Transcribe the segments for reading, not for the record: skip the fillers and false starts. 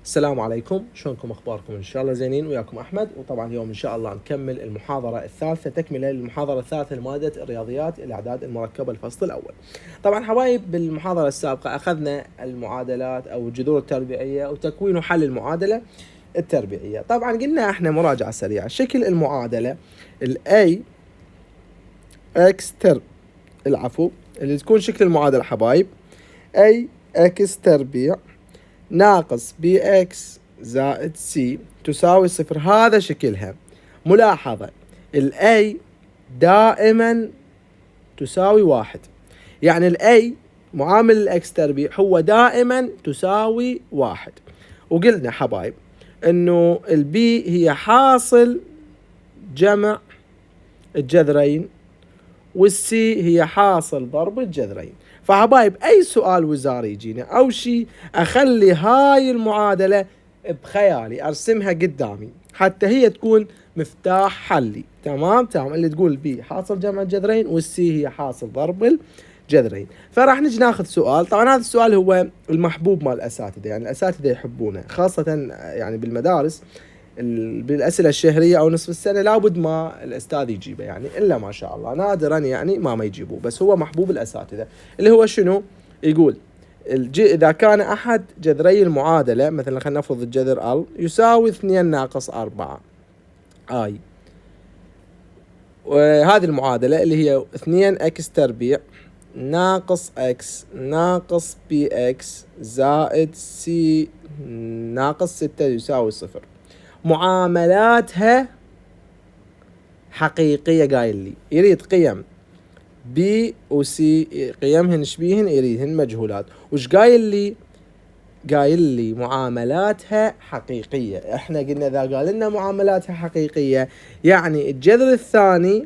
السلام عليكم، شلونكم؟ اخباركم؟ ان شاء الله زينين. وياكم احمد. وطبعا اليوم ان شاء الله نكمل المحاضره الثالثه، تكمله للمحاضره الثالثه لماده الرياضيات الاعداد المركبه الفصل الاول. طبعا حبايب، بالمحاضره السابقه اخذنا المعادلات او الجذور التربيعيه وتكوين وحل المعادله التربيعيه. طبعا قلنا احنا مراجعه سريعه. شكل المعادله الاي اكس اللي تكون شكل المعادله حبايب اي اكس تربيع ناقص بي اكس زائد سي تساوي صفر. هذا شكلها. ملاحظة، الاي دائما تساوي واحد، يعني الاي معامل الاكس تربيع هو دائما تساوي واحد. وقلنا حبايب انه البي هي حاصل جمع الجذرين والسي هي حاصل ضرب الجذرين. فحبايب اي سؤال وزاري يجينا او شيء اخلي هاي المعادلة بخيالي ارسمها قدامي حتى هي تكون مفتاح حلي. تمام اللي تقول بي حاصل جمع الجذرين والسي هي حاصل ضرب الجذرين. فراح نجي ناخذ سؤال. طبعا هذا السؤال هو المحبوب مال الاساتذة، يعني الاساتذة يحبونه خاصة يعني بالمدارس. بالاسئله الشهريه او نصف السنه لابد ما الاستاذ يجيبه، يعني الا ما شاء الله نادرا يعني ما يجيبوه، بس هو محبوب الاساتذه. اللي هو شنو؟ يقول اذا كان احد جذري المعادله، مثلا خلينا نفرض الجذر ال يساوي 2 ناقص 4 اي، وهذه المعادله اللي هي 2 اكس تربيع ناقص اكس ناقص بي اكس زائد سي ناقص 6 يساوي صفر. معاملاتها حقيقية. قايل لي يريد قيم بي وسي، قيمهن شبيهن، يريدهن مجهولات. وش قايل لي؟ قايل لي معاملاتها حقيقية. احنا قلنا اذا قال لنا معاملاتها حقيقية يعني الجذر الثاني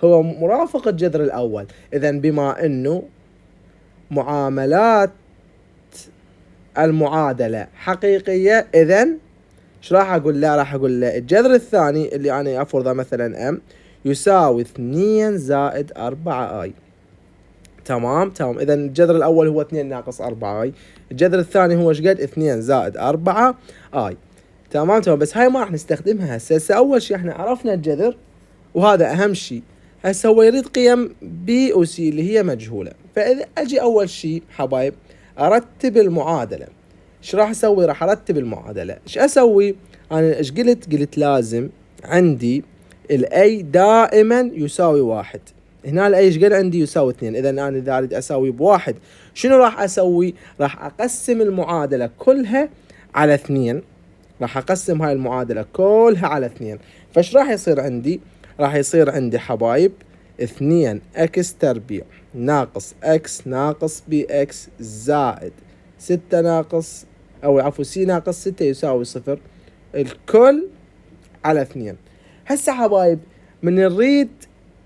هو مرافق الجذر الاول. اذا بما انه معاملات المعادلة حقيقية، اذا ايش راح اقول له؟ راح اقول له الجذر الثاني اللي انا افرضه مثلا ام يساوي 2 زائد 4 اي. تمام. اذا الجذر الاول هو 2 ناقص 4 اي، الجذر الثاني هو ايش قد؟ 2 زائد 4 اي. تمام. بس هاي ما راح نستخدمها هسه. اول شيء احنا عرفنا الجذر وهذا اهم شيء. هسه هو يريد قيم بي وسي اللي هي مجهولة. فاذا اجي اول شيء حبايب ارتب المعادلة. ايش راح اسوي؟ راح ارتب المعادلة. ايش اسوي؟ انا ايش قلت لازم عندي الاي دائما يساوي واحد. هنا الاي ايش قال عندي؟ يساوي 2. اذا انا اذا اريد اسوي بواحد شنو راح اسوي؟ راح اقسم المعادلة كلها على 2. راح اقسم هاي المعادلة كلها على 2. فايش راح يصير عندي؟ راح يصير عندي حبايب 2 اكس تربيع ناقص اكس ناقص بي اكس زائد 6 ناقص او عفوا سي ناقص 6 يساوي صفر، الكل على 2. هسه حبايب من نريد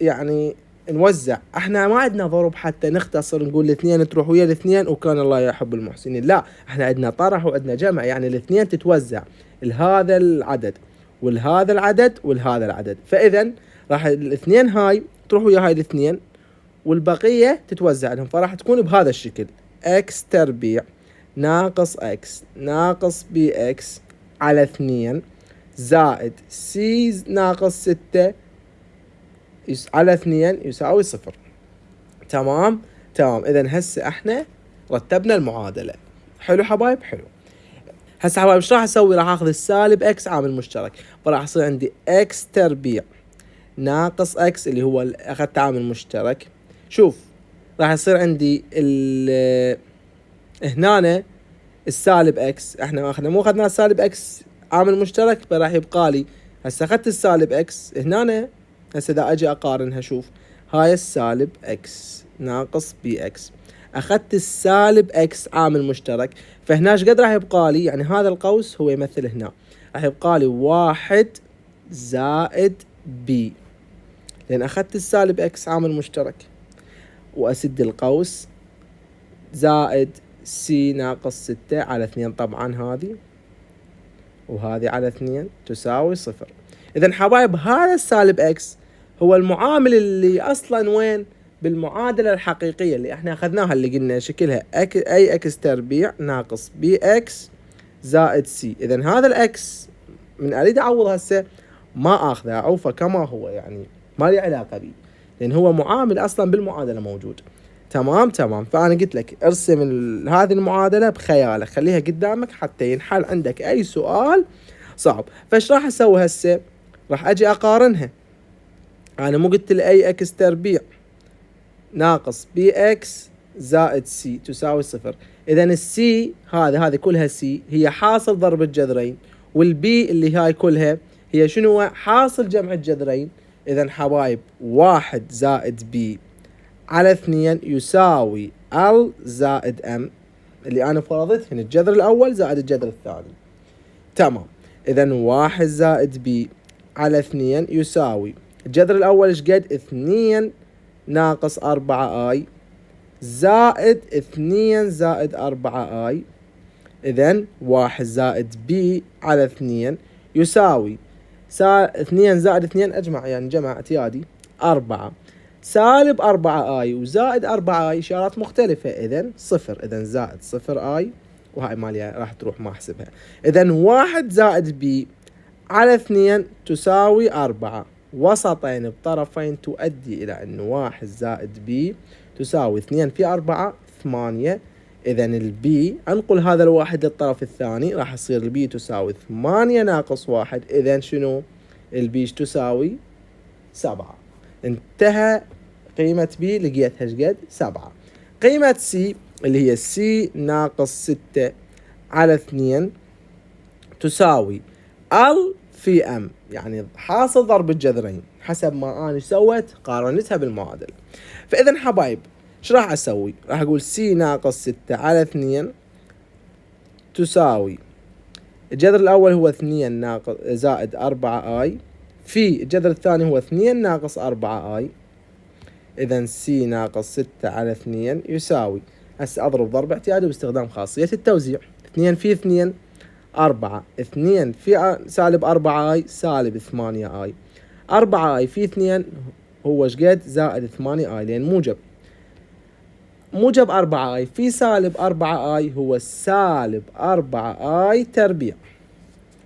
يعني نوزع، احنا ما عندنا ضرب حتى نختصر نقول الاثنين تروح ويا الاثنين وكان الله يحب المحسنين. لا، احنا عندنا طرح وعندنا جمع، يعني الاثنين تتوزع لهذا العدد والهذا العدد والهذا العدد. فاذا راح الاثنين هاي تروح ويا هاي الاثنين والبقية تتوزع لهم. فراح تكون بهذا الشكل اكس تربيع ناقص اكس ناقص بي اكس على 2 زائد سي ناقص 6 على 2 يساوي صفر. تمام. اذا هسه احنا رتبنا المعادلة. حلو حبايب؟ حلو. هسه حبايب ايش راح اسوي؟ راح اخذ السالب اكس عامل مشترك، فراح يصير عندي اكس تربيع ناقص اكس اللي هو اخذت عامل مشترك. شوف راح يصير عندي هنا السالب اكس، احنا مو اخذنا السالب اكس عامل مشترك، فراح يبقى لي هسه اخذت السالب اكس هنا. هسه اذا اجي اقارنها شوف هاي السالب اكس ناقص بي اكس، اخذت السالب اكس عامل مشترك، فهنا ايش قد راح يبقى لي؟ يعني هذا القوس هو يمثل هنا، راح يبقى لي 1 زائد بي، لان اخذت السالب اكس عامل مشترك، واسد القوس زائد سي ناقص 6 على 2. طبعا هذه وهذه على 2 تساوي صفر. اذا حبايب هذا السالب اكس هو المعامل اللي اصلا وين؟ بالمعادلة الحقيقية اللي احنا اخذناها، اللي قلنا شكلها اي اكس تربيع ناقص بي اكس زائد سي. إذا هذا الإكس من أريد أعوض هسه ما آخذه، أعوفه كما هو، يعني ما لي علاقة به، لأن هو معامل أصلا بالمعادلة موجود. تمام. فأنا قلت لك ارسم هذه المعادلة بخيالك، خليها قدامك حتى ينحل عندك أي سؤال صعب. فايش راح أسوي هسه؟ راح أجي أقارنها. أنا مو قلت لي أي إكس تربيع ناقص بي إكس زائد سي تساوي صفر. إذا السي هذه كلها سي هي حاصل ضرب الجذرين، والبي اللي هاي كلها هي شنو؟ حاصل جمع الجذرين. إذا حبايب 1 زائد بي على 2 يساوي ال زائد ام اللي أنا فرضتهن الجذر الأول زائد الجذر الثاني. تمام. إذا 1 زائد بي على 2 يساوي الجذر الأول ايش قد؟ 2 ناقص 4 اي زائد 2 زائد 4 اي. إذا 1 زائد بي على 2 يساوي 2 زائد 2 أجمع، يعني جمع اعتيادي 4 سالب 4 اي وزائد 4 اي إشارات مختلفة، إذا صفر. إذا زائد 0 اي، وهاي مالية راح تروح ما أحسبها. إذا 1 زائد بي على 2 تساوي 4 وسطين بطرفين تؤدي إلى أن 1 زائد بي تساوي 2 في 4 8. إذا البي أنقل هذا الواحد للطرف الثاني راح يصير البي تساوي 8 ناقص 1. إذا شنو؟ البي تساوي 7. انتهى. قيمة بي لقيتها ايش قد؟ 7. قيمة سي اللي هي سي ناقص 6 على 2 تساوي ال في ام، يعني حاصل ضرب الجذرين حسب ما أنا سويت قارنتها بالمعادلة. فإذا حبايب ايش راح أسوي؟ راح أقول سي ناقص 6 على 2 تساوي الجذر الأول هو 2 ناقص زائد 4 اي في الجذر الثاني هو 2 ناقص 4 اي. إذا سي ناقص 6 على 2 يساوي، هسه أضرب ضرب اعتيادي باستخدام خاصية التوزيع، 2 في 2 4، 2 في سالب 4 اي سالب 8 اي، 4 اي في 2 هو ايش قد؟ زائد 8 اي، لأن موجب 4 اي في سالب 4 اي هو سالب 4 اي تربيع،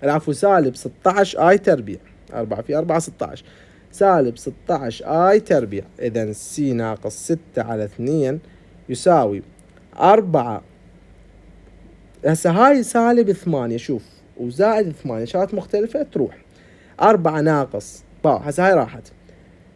العفو سالب 16 اي تربيع، 4 في 4 16 سالب 16 اي تربيع. إذا سي ناقص 6 على 2 يساوي 4. هسه هاي سالب 8 شوف وزائد 8 إشارات مختلفة تروح. 4 ناقص هسه هاي راحت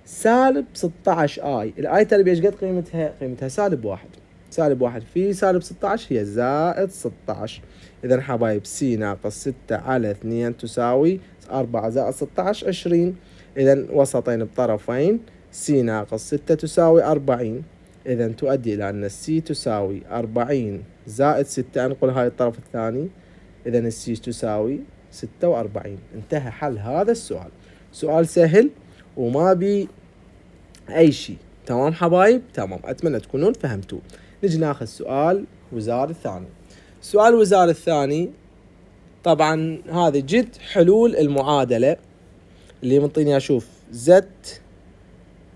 سالب 16 اي، الاي تربيع ايش قد قيمتها؟ قيمتها سالب 1. سالب 1 في سالب 16 هي زائد 16. إذا حبايب سي ناقص 6 على 2 تساوي 4 زائد 16 20. إذا وسطين بطرفين سي ناقص 6 تساوي 40. إذا تؤدي إلى أن السي تساوي 40 زائد 6، أنقل هاي الطرف الثاني. إذا السي تساوي 46. انتهى حل هذا السؤال. سؤال سهل وما بي أي شيء. تمام حبايب؟ تمام. أتمنى تكونون فهمتوا. نجي ناخذ سؤال وزار الثاني. سؤال وزار الثاني طبعا هذه جد حلول المعادلة اللي منطيني أشوف زد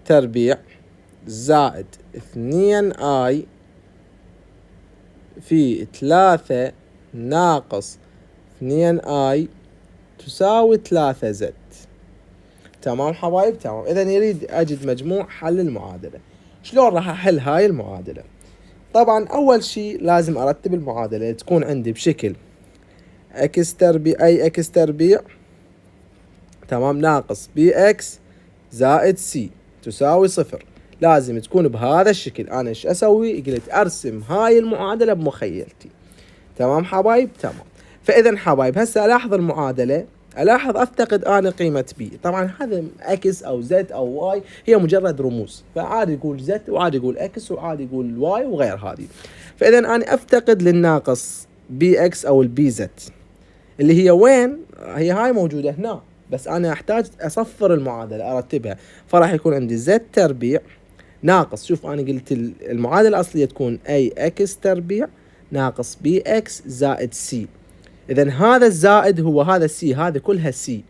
تربيع زائد 2 اي في 3 ناقص 2 اي تساوي 3 زد. تمام حبايب؟ تمام. إذا يريد أجد مجموع حل المعادلة. شلون راح أحل هاي المعادلة؟ طبعا أول شيء لازم أرتب المعادلة تكون عندي بشكل اكس تربيع أي اكس تربيع تمام ناقص بي اكس زائد سي تساوي 0. لازم تكون بهذا الشكل. أنا إيش أسوي؟ قلت أرسم هاي المعادلة بمخيلتي. تمام حبايب؟ تمام. فإذا حبايب هسه ألاحظ المعادلة، ألاحظ أفتقد أنا قيمة بي. طبعا هذا اكس أو زد أو واي هي مجرد رموز، فعادي يقول زد وعادي يقول اكس وعادي يقول واي وغير هذه. فإذا أنا أفتقد للناقص بي اكس أو البي زد اللي هي وين؟ هي هاي موجودة هنا، بس أنا أحتاج أصفر المعادلة أرتبها. فراح يكون عندي زد تربيع ناقص، شوف أنا قلت المعادلة الأصلية تكون أي اكس تربيع ناقص بي اكس زائد سي. إذا هذا الزائد هو هذا السي، هذا كلها سي،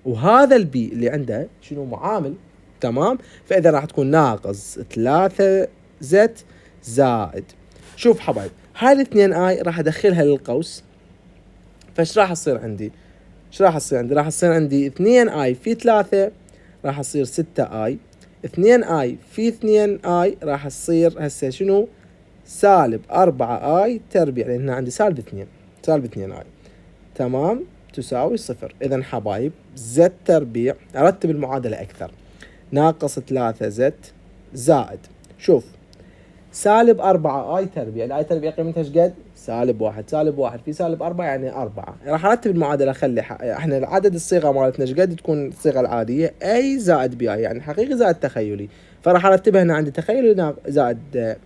وهذا البي اللي عنده شنو؟ معامل. تمام. فإذا راح تكون ناقص 3 زد زائد، شوف حبايب هاي الاثنين اي راح أدخلها للقوس فايش راح تصير عندي؟ راح تصير عندي 2 اي في 3 راح تصير 6 اي، 2 اي في 2 اي راح تصير هسه شنو؟ سالب 4 اي تربيع، لان هنا عندي سالب 2 اي. تمام، تساوي صفر. اذا حبايب زد تربيع، ارتب المعادلة اكثر، ناقص 3 زد زائد، شوف، سالب 4 اي تربيع، الاي تربيع قيمتها ايش قد؟ سالب 1، سالب 1 في سالب 4 يعني 4. راح ارتب المعادله، اخلي احنا العدد الصيغه مالتنا ايش قد تكون الصيغه العاديه؟ اي زائد بي اي، يعني حقيقي زائد تخيلي. فراح ارتبها هنا عندي تخيلي زائد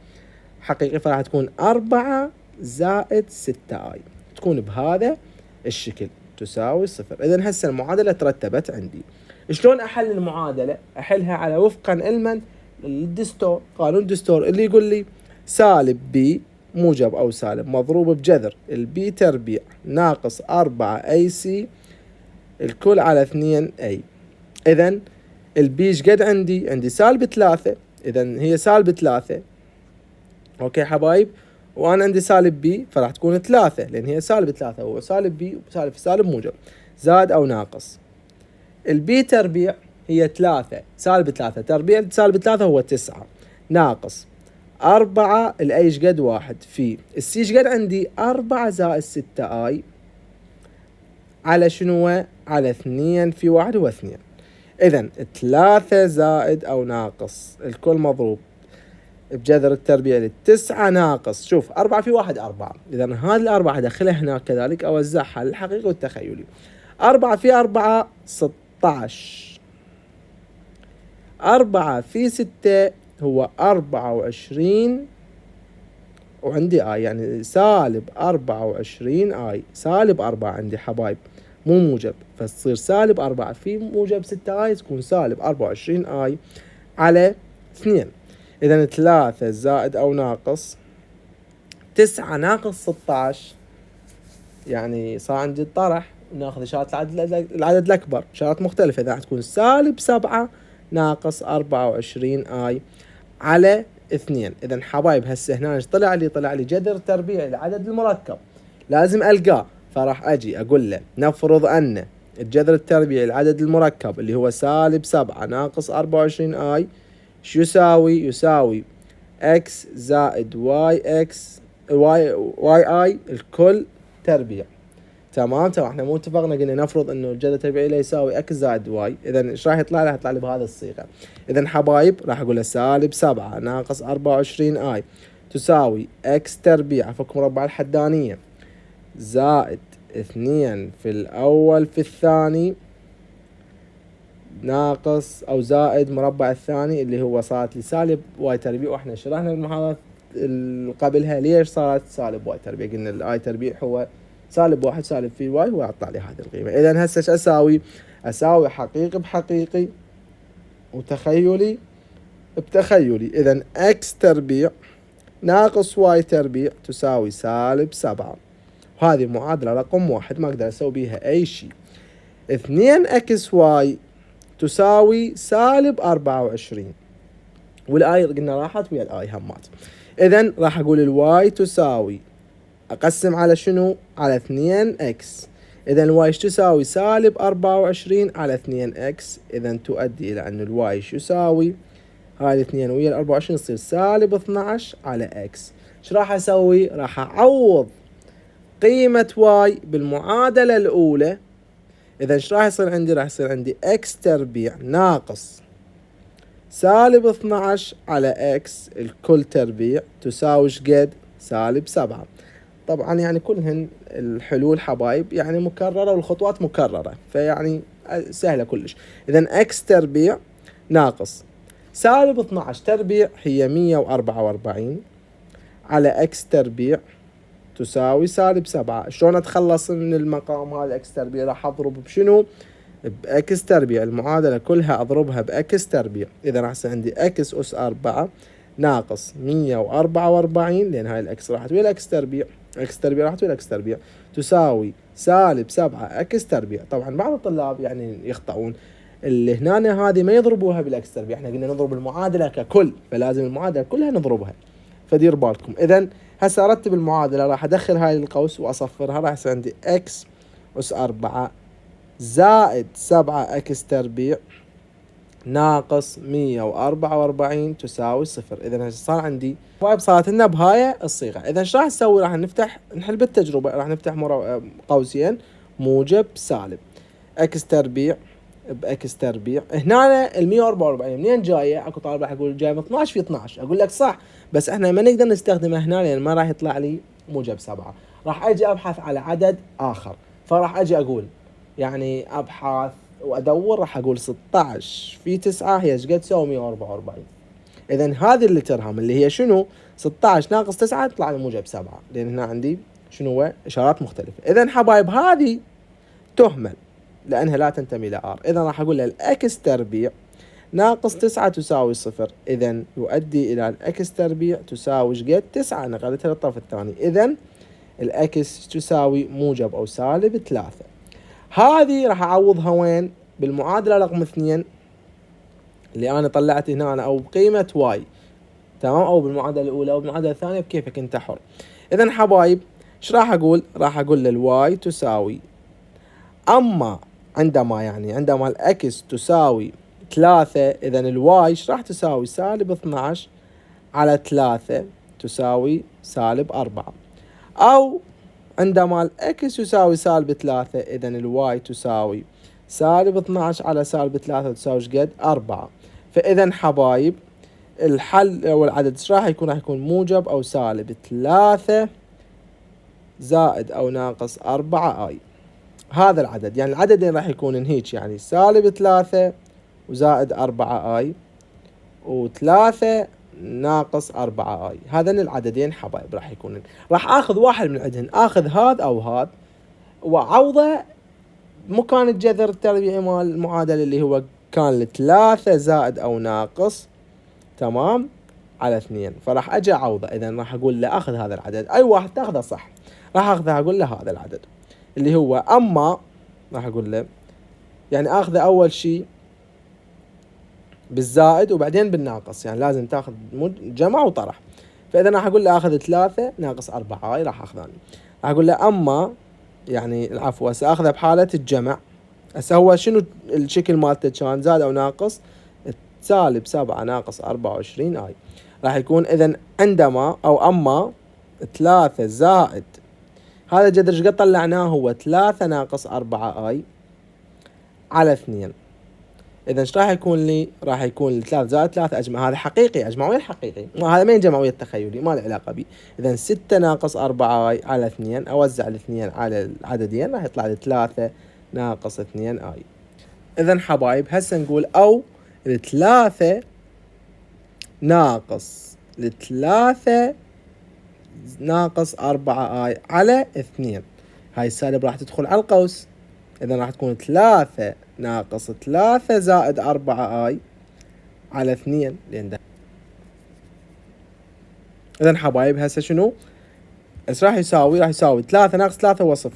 حقيقي، فراح تكون 4 زائد 6 اي، تكون بهذا الشكل تساوي صفر. اذا هسه المعادله ترتبت عندي. شلون احل المعادله؟ احلها على وفقا علما الدستور، قانون الدستور اللي يقول لي سالب بي موجب او سالب مضروب بجذر البي تربيع ناقص 4 اي سي الكل على 2 اي. اذا البي ايش قد عندي؟ عندي سالب 3، اذا هي سالب 3. اوكي حبايب، وانا عندي سالب بي فراح تكون 3 لان هي سالب 3، هو سالب بي سالب موجب، زاد او ناقص البي تربيع هي 3 سالب 3 تربيع سالب 3 هو 9 ناقص 4 الاي ايش قد 1 في السي ايش قد عندي؟ 4 زائد 6 اي على شنو؟ على 2 في 1 هو 2. اذا 3 زائد او ناقص الكل مضروب بجذر التربيع للتسعة ناقص، شوف 4 في 1 4، اذا هذه الاربعة ادخلها هناك كذلك اوزعها للحقيقي والتخيلي. 4 في 4 16، 4 في 6 هو 24 وعندي اي، يعني سالب 24 اي، سالب 4 عندي حبايب مو موجب، فتصير سالب 4 في موجب 6 اي تكون سالب 24 اي على 2. اذا 3 زائد او ناقص 9 ناقص 16، يعني صار عندي الطرح، ناخذ اشارة العدد الاكبر، اشارات مختلفة، اذا تكون سالب 7 ناقص 24 اي على 2. اذا حبايب هسه هنا ايش طلع لي؟ طلع لي جذر تربيع العدد المركب، لازم القاه، فراح اجي اقول له نفرض ان الجذر التربيعي العدد المركب اللي هو سالب 7 ناقص 24 اي شو يساوي؟ يساوي اكس زائد واي اكس واي اي الكل تربيع. تمام، احنا مو اتفقنا قلنا نفرض انه الجذر التربيعي لا يساوي اكس زائد واي، اذا ايش راح يطلع لي؟ يطلع لي بهذه الصيغه. اذا حبايب راح اقول له سالب 7 ناقص 24 اي تساوي اكس تربيع افك مربع الحدانيه زائد 2 في الاول في الثاني ناقص او زائد مربع الثاني اللي هو صارت لي سالب واي تربيع، واحنا شرحنا المحاضرات اللي قبلها ليش صارت سالب واي تربيع، قلنا الاي تربيع هو سالب 1 سالب في واي ويعطى لي هذه القيمة. اذا هسه ايش اساوي؟ اساوي حقيقي بحقيقي وتخيلي بتخيلي. اذا اكس تربيع ناقص واي تربيع تساوي سالب 7، وهذه معادلة رقم 1 ما اقدر اسوي بيها اي شيء. 2 اكس واي تساوي سالب 24، والاي قلنا راحت ويا الاي همات. اذا راح اقول الواي تساوي، اقسم على شنو؟ على 2 اكس. اذا الواي تساوي سالب 24 على 2 اكس، اذا تؤدي الى ان الواي شو يساوي؟ هاي الاثنين ويا ال 24 تصير سالب 12 على اكس. ايش راح اسوي؟ راح اعوض قيمة واي بالمعادلة الاولى. اذا ايش راح يصير عندي؟ راح يصير عندي اكس تربيع ناقص سالب 12 على اكس الكل تربيع تساوي ايش قد؟ سالب 7. طبعا يعني كلهن الحلول حبايب يعني مكررة والخطوات مكررة، فيعني سهلة كلش. اذا اكس تربيع ناقص سالب 12 تربيع هي 144 على اكس تربيع تساوي سالب 7. شلون اتخلص من المقام هذا اكس تربيع؟ راح اضرب بشنو؟ باكس تربيع، المعادلة كلها اضربها باكس تربيع. اذا راح يصير عندي اكس اس 4 ناقص 144 لان هاي الاكس راحت ويا الاكس تربيع، اكس تربيع راحت ويا الاكس تربيع تساوي سالب 7 اكس تربيع. طبعا بعض الطلاب يعني يخطئون، اللي هنا هذه ما يضربوها بالاكس تربيع، احنا قلنا نضرب المعادلة ككل، فلازم المعادلة كلها نضربها، فدير بالكم. اذا هسه ارتب المعادلة، راح ادخل هاي القوس واصفرها، راح يصير عندي اكس أس 4 زائد 7 إكس تربيع ناقص 144 تساوي 0. إذا صار عندي طيب صارت لنا بهاي الصيغة. إذا ايش راح نسوي؟ راح نحل بالتجربة. راح نفتح قوسين موجب سالب إكس تربيع بإكس تربيع. هنا ال 144 منين جاية؟ اكو طالب راح يقول جاي من 12 في 12. اقول لك صح، بس احنا ما نقدر نستخدمها هنا لان ما راح يطلع لي موجب 7. راح اجي ابحث على عدد اخر، فراح اجي اقول يعني ابحث وادور. راح اقول 16 في 9 هي ايش قد تساوي؟ 144. اذا هذه اللي ترهم اللي هي شنو؟ 16 ناقص 9 يطلع لي موجب 7، لان هنا عندي شنو هو؟ اشارات مختلفة. اذا حبايب هذه تهمل لأنها لا تنتمي إلى R. إذا راح أقول الإكس تربيع ناقص 9 تساوي 0. إذا يؤدي إلى الإكس تربيع تساوي إيش قد؟ 9. نقلتها للطرف الثاني. إذا الإكس تساوي موجب أو سالب 3. هذه راح أعوضها وين؟ بالمعادلة رقم 2 اللي أنا طلعت هنا، أو بقيمة واي، تمام، أو بالمعادلة الأولى أو بالمعادلة الثانية، بكيفك أنت حر. إذا حبايب إيش راح أقول؟ راح أقول للواي تساوي، أما عندما الإكس تساوي 3، إذا الواي إيش راح تساوي؟ سالب 12 على 3 تساوي سالب 4. أو عندما الإكس يساوي سالب 3، إذا الواي تساوي سالب 12 على سالب 3 تساوي إيش قد؟ 4. فإذا حبايب الحل أو العدد إيش راح يكون؟ راح يكون موجب أو سالب 3 زائد أو ناقص 4 آي. هذا العدد، يعني العددين راح يكون هيك، يعني سالب 3 وزائد 4 آي، و3 ناقص 4 آي. هذين العددين حبايب راح يكونن. راح آخذ واحد من عندهن، آخذ هذا أو هذا، وعوضه مكان الجذر التربيعي مال المعادلة اللي هو كان 3 زائد أو ناقص، تمام، على 2. فراح أجي أعوضه. إذا راح أقول له أخذ هذا العدد. أي واحد تاخذه صح راح أخذه، أقول له هذا العدد اللي هو، أما راح أقول له يعني آخذه أول شيء بالزائد وبعدين بالناقص، يعني لازم تاخذ جمع وطرح. فإذا راح أقول له آخذ 3 ناقص 4 هاي راح أخذاني. راح أقول له أما يعني العفو سأخذه بحالة الجمع. هسه هو شنو الشكل مالته؟ كان زائد أو ناقص سالب 7 ناقص 24 آي. راح يكون إذا عندما أو أما 3 زائد هذا جذر ايش قد طلعناه؟ هو 3 ناقص 4 آي على 2. إذا ايش راح يكون لي؟ راح يكون 3 زائد 3 أجمع. هذا حقيقي، أجمع ويا الحقيقي، هذا ما ينجمع ويا التخيلي، ما له علاقة به. إذا 6 ناقص 4 آي على 2، أوزع الاثنين على العددين راح يطلع لي 3 ناقص 2 آي. إذا حبايب هسه نقول أو 3 ناقص 3 ناقص 4 آي على 2. هاي السالب راح تدخل على القوس. إذا راح تكون 3 ناقص 3 زائد 4 آي على 2 لأن ده. إذا حبايب هسه شنو؟ ايش راح يساوي؟ راح يساوي 3 ناقص 3 هو 0،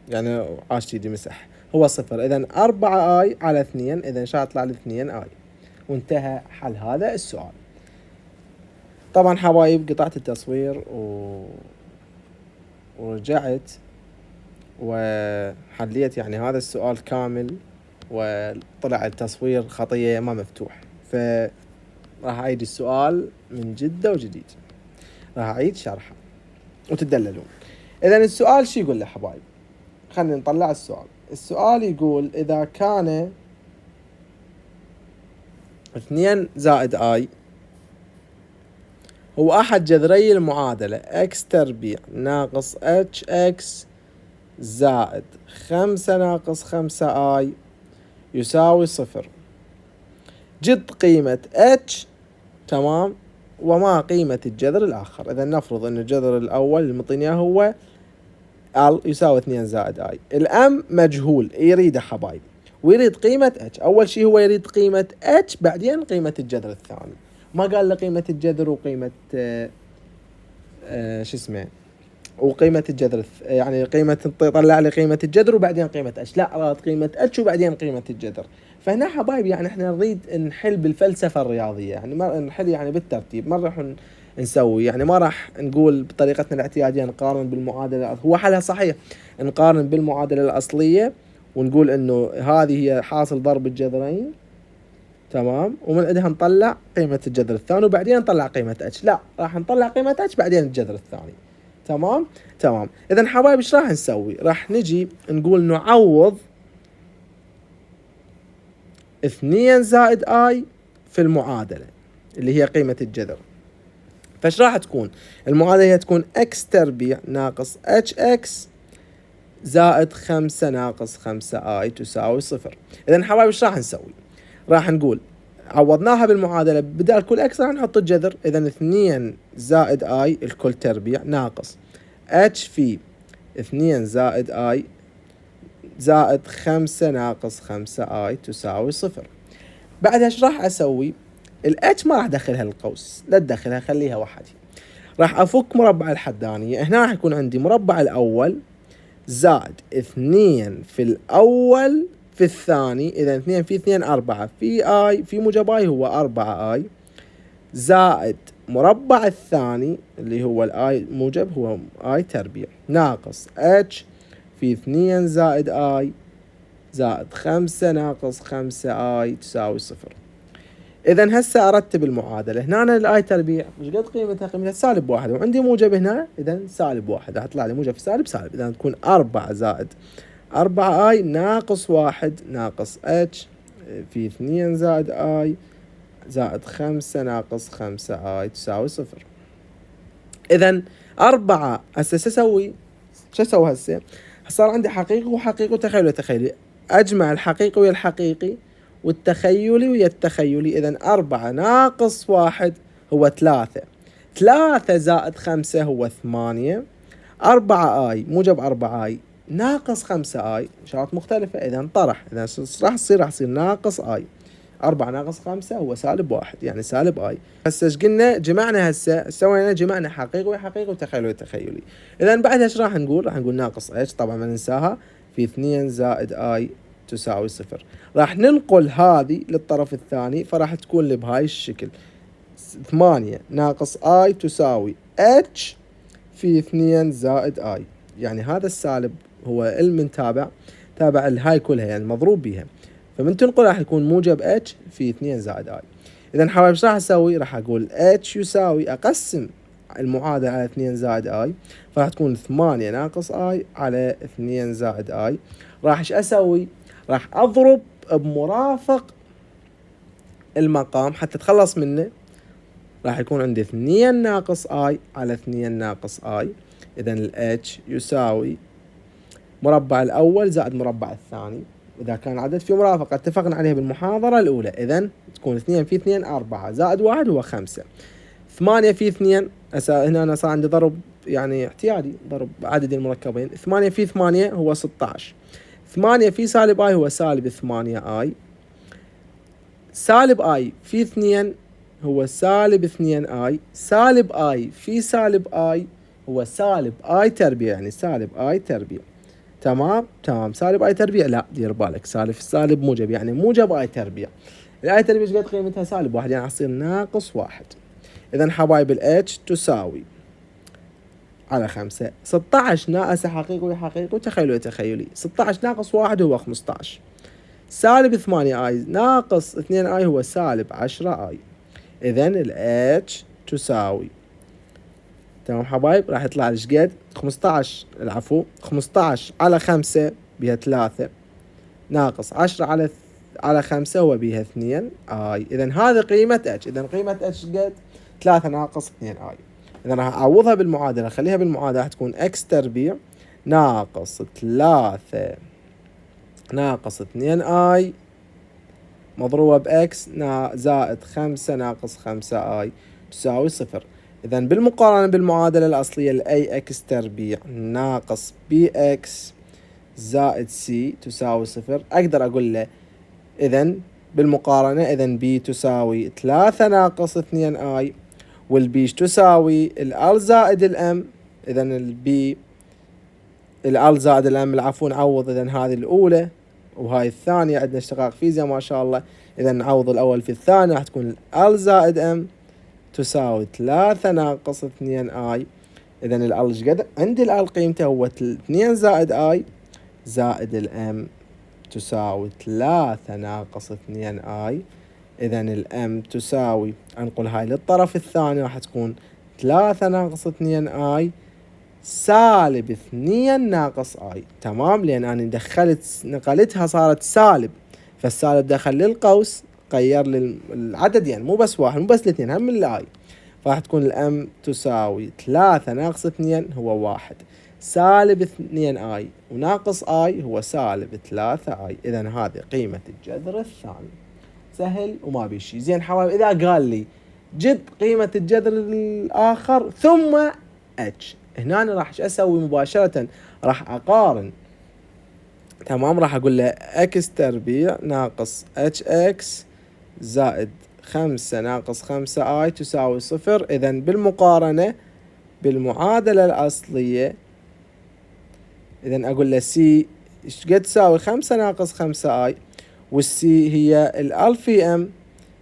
يعني عاش تيجي مسح هو 0. إذا 4 آي على 2، إذا إيش راح يطلع لي 2 آي. وانتهى حل هذا السؤال. طبعا حبايب قطعت التصوير ورجعت وحليت يعني هذا السؤال كامل، وطلع التصوير خطية ما مفتوح. فراح أعيد السؤال من جدة وجديد، راح أعيد شرحه وتدللون. إذا السؤال شو يقول له حبايب؟ خلينا نطلع السؤال. السؤال يقول إذا كان 2 زائد آي هو أحد جذري المعادلة x تربيع ناقص hx زائد 5 ناقص 5 آي يساوي 0. جد قيمة h، تمام، وما قيمة الجذر الآخر. إذا نفرض أن الجذر الأول المعطيني هو L يساوي 2 زائد I. الأم مجهول يريده حبايب، ويريد قيمة h. أول شيء هو يريد قيمة h، بعدين قيمة الجذر الثاني. ما قال له قيمة الجذر وقيمة شو اسمه وقيمة الجذر، يعني قيمة طلع لي قيمة الجذر وبعدين قيمة h. لا، راد قيمة h وبعدين قيمة الجذر. فهنا حبايب يعني احنا نريد نحل بالفلسفة الرياضية، يعني ما نحل يعني بالترتيب، ما راح نسوي، يعني ما راح نقول بطريقتنا الاعتيادية نقارن بالمعادلة، هو حلها صحيح نقارن بالمعادلة الأصلية ونقول إنه هذه هي حاصل ضرب الجذرين، تمام، ومن عندها نطلع قيمة الجذر الثاني وبعدين نطلع قيمة اتش. لا، راح نطلع قيمة اتش بعدين الجذر الثاني. تمام. إذا حبايب إيش راح نسوي؟ راح نجي نقول نعوض 2 زائد اي في المعادلة اللي هي قيمة الجذر. فايش راح تكون؟ المعادلة هي تكون x تربيع ناقص hx زائد 5 ناقص 5i تساوي 0. إذا حبايب إيش راح نسوي؟ راح نقول عوضناها بالمعادلة بدال كل x راح نحط الجذر. إذا 2 زائد i الكل تربيع ناقص h في 2 زائد i زائد 5 ناقص 5i تساوي 0. بعدها ايش راح اسوي؟ الاتش ما راح ادخلها القوس، لا تدخلها خليها وحدي. راح افك مربع الحدانية. هنا راح يكون عندي مربع الاول زائد 2 في الاول في الثاني. اذا 2 في 2 4 في اي في موجب اي هو 4 اي زائد مربع الثاني اللي هو الاي موجب هو اي تربيع ناقص اتش في 2 زائد اي زائد 5 ناقص 5 اي تساوي 0. إذا هسه أرتب المعادلة. هنا أنا الآي تربيع مش قد قيمتها؟ قيمتها سالب 1 وعندي موجب هنا، إذا سالب 1 راح يطلع لي موجب في سالب سالب. إذا تكون 4 زائد 4 اي ناقص 1 ناقص اتش في 2 زائد اي زائد 5 ناقص 5 اي تساوي 0. إذا 4 هسه شو أسوي هسه؟ صار عندي حقيقي وحقيقي وتخيلي وتخيلي. أجمع الحقيقي ويا الحقيقي والتخيلي ويا التخيلي. إذا 4 ناقص 1 هو 3. 3 زائد 5 هو 8. 4 اي موجب 4 اي ناقص 5 اي إشارات مختلفة. إذا طرح. إذا راح يصير ناقص اي. 4 ناقص 5 هو سالب 1 يعني سالب اي. هسه ايش قلنا؟ جمعنا هسه سوينا جمعنا حقيقي وحقيقي وتخيلي وتخيلي. إذا بعدها ايش راح نقول؟ راح نقول ناقص اتش طبعا ما ننساها في 2 زائد اي تساوي 0. راح ننقل هذه للطرف الثاني فراح تكون بهاي الشكل 8 ناقص اي تساوي اتش في 2 زائد اي. يعني هذا السالب هو المن تابع الهاي كلها يعني مضروب بيها، فمن تنقل راح يكون موجب اتش في 2 زائد اي. اذا حبايب ايش راح اسوي؟ راح اقول اتش يساوي اقسم المعادلة على 2 زائد اي فراح تكون 8 ناقص اي على 2 زائد اي. راح ايش اسوي؟ راح اضرب بمرافق المقام حتى اتخلص منه. راح يكون عندي 2 ناقص اي على 2 ناقص اي. اذا الاتش يساوي مربع الاول زائد مربع الثاني، واذا كان عدد في مرافقة اتفقنا عليه بالمحاضرة الاولى. اذا تكون 2 في 2 4 زائد 1 هو 5. 8 في 2 هنا انا صار عندي ضرب يعني اعتيادي ضرب عدد المركبين. 8 في 8 هو 16. 8 في سالب اي هو سالب 8 اي. سالب اي في 2 هو سالب 2 اي. سالب اي في سالب اي هو سالب اي تربيع يعني سالب اي تربيع. تمام. سالب اي تربيع لا دير بالك سالب موجب يعني موجب اي تربيع. الاي تربيع ايش قد قيمتها؟ سالب 1 يعني حصير ناقص 1. اذا حبايب الاتش تساوي على 5 16 ناقص حقيقي وتخيلي وتخيلي. 16 ناقص 1 هو 15. سالب 8 اي ناقص 2 اي هو سالب 10 اي. اذا الاتش تساوي تمام حبايب راح يطلع لي قد 15 على 5 بها 3 ناقص 10 على 5 هو بها 2 اي. اذا هذه قيمة اتش. اذا قيمة اتش قد 3 ناقص 2 اي. اذا راح اعوضها بالمعادلة خليها بالمعادلة راح تكون اكس تربيع ناقص 3 ناقص 2 اي مضروبة باكس زائد 5 ناقص 5 اي تساوي 0. اذا بالمقارنة بالمعادلة الاصلية الاي اكس تربيع ناقص بي اكس زائد سي تساوي 0 اقدر اقول له اذا بالمقارنة اذا بي تساوي 3 ناقص 2 اي والبي تساوي الال زائد الام. اذا البي الال زائد الام العفو نعوض. اذا هذه الاولى وهاي الثانية عندنا اشتقاق فيزياء ما شاء الله. اذا نعوض الاول في الثاني راح تكون ال زائد ام تساوي 3 ناقص 2 اي. اذا ال ايش قد عندي ال قيمته هو 2 زائد اي زائد الام تساوي 3 ناقص 2 اي. اذا الام تساوي، انقل هاي للطرف الثاني، راح تكون 3 ناقص 2 اي سالب 2 ناقص اي. تمام، لان انا نقلتها صارت سالب، فالسالب دخل للقوس غير للعدد، يعني مو بس واحد مو بس الاثنين، هم من الاي. فراح تكون الام تساوي 3 ناقص 2 هو 1 سالب 2 اي وناقص اي هو سالب 3 اي. اذا هذه قيمة الجذر الثاني. سهل وما بي شيء. زين حبايب، اذا قال لي جد قيمة الجذر الاخر ثم اتش، هنا أنا راح اسوي مباشرة، راح اقارن. تمام، راح اقول له اكس تربيع ناقص اتش اكس زائد 5 ناقص 5 اي تساوي 0. اذا بالمقارنة بالمعادلة الاصلية، اذا اقول له سي ايش قد تساوي 5 ناقص 5 اي، والسي هي الال في ام.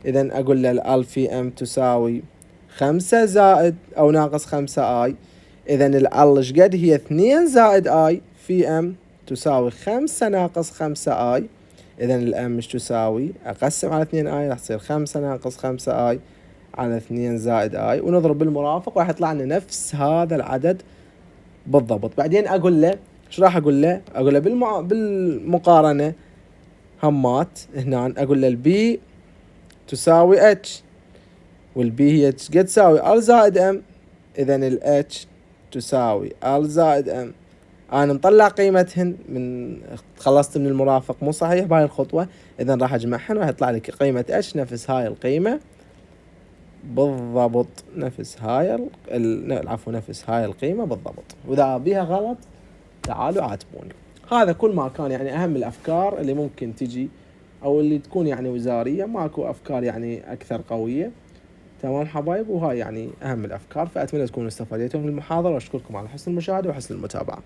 اذا اقول له الال في ام تساوي 5 زائد او ناقص 5 اي. اذا ال ايش قد هي 2 زائد اي في ام تساوي 5 ناقص 5 اي. اذا الام ايش تساوي؟ اقسم على 2 اي راح تصير 5 ناقص 5 اي على 2 زائد اي، ونضرب بالمرافق راح يطلع لنا نفس هذا العدد بالضبط. بعدين اقول له ايش راح اقول له؟ اقول له بالمقارنة همات هنا، اقول له البي تساوي اتش، والبي هي قد تساوي ال زائد ام. اذا الاتش تساوي ال زائد ام. انا مطلع قيمتهن من خلصت من المرافق، مو صحيح بهاي الخطوة. اذا راح اجمعهن راح يطلع لك قيمة اتش نفس هاي القيمة بالضبط، نفس هاي عفوا نفس هاي القيمة بالضبط. واذا بيها غلط تعالوا عاتبوني. هذا كل ما كان يعني اهم الافكار اللي ممكن تجي او اللي تكون يعني وزارية، ماكو افكار يعني اكثر قوية. تمام حبايب، وهاي يعني اهم الافكار. فاتمنى تكونوا استفادتم من المحاضرة، واشكركم على حسن المشاهدة وحسن المتابعة.